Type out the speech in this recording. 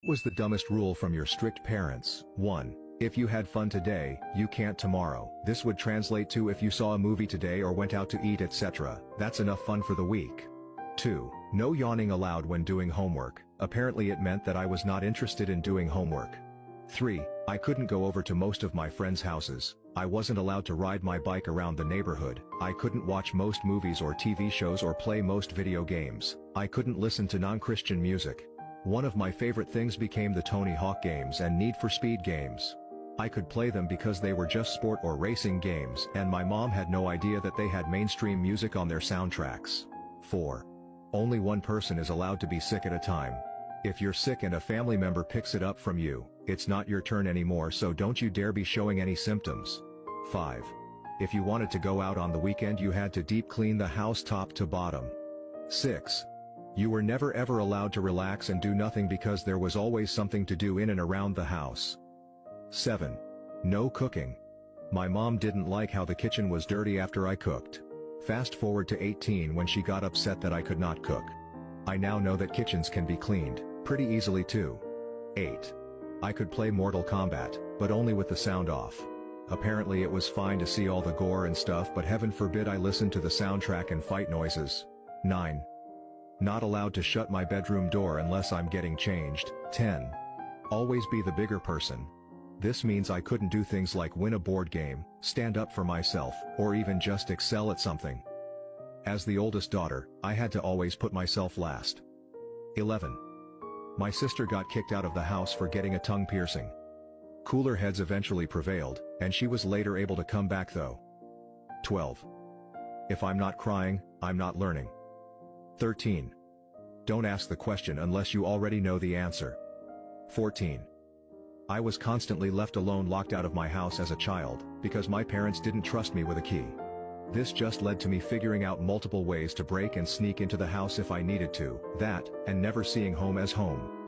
was the dumbest rule from your strict parents? 1. If you had fun today, you can't tomorrow. This would translate to if you saw a movie today or went out to eat etc. That's enough fun for the week. 2. No yawning allowed when doing homework. Apparently it meant that I was not interested in doing homework. 3. I couldn't go over to most of my friends' houses. I wasn't allowed to ride my bike around the neighborhood. I couldn't watch most movies or TV shows or play most video games. I couldn't listen to non-Christian music. One of my favorite things became the Tony Hawk games and Need for Speed games. I could play them because they were just sport or racing games, and my mom had no idea that they had mainstream music on their soundtracks. 4. Only one person is allowed to be sick at a time. If you're sick and a family member picks it up from you, it's not your turn anymore, so don't you dare be showing any symptoms. 5. If you wanted to go out on the weekend, you had to deep clean the house top to bottom. 6. You were never ever allowed to relax and do nothing because there was always something to do in and around the house. 7. No cooking. My mom didn't like how the kitchen was dirty after I cooked. Fast forward to 18 when she got upset that I could not cook. I now know that kitchens can be cleaned pretty easily too. 8. I could play Mortal Kombat, but only with the sound off. Apparently it was fine to see all the gore and stuff, but heaven forbid I listen to the soundtrack and fight noises. 9. Not allowed to shut my bedroom door unless I'm getting changed. 10. Always be the bigger person. This means I couldn't do things like win a board game, stand up for myself, or even just excel at something. As the oldest daughter, I had to always put myself last. 11. My sister got kicked out of the house for getting a tongue piercing. Cooler heads eventually prevailed, and she was later able to come back though. 12. If I'm not crying, I'm not learning. 13. Don't ask the question unless you already know the answer. 14. I was constantly left alone, locked out of my house as a child, because my parents didn't trust me with a key. This just led to me figuring out multiple ways to break and sneak into the house if I needed to. That, and never seeing home as home.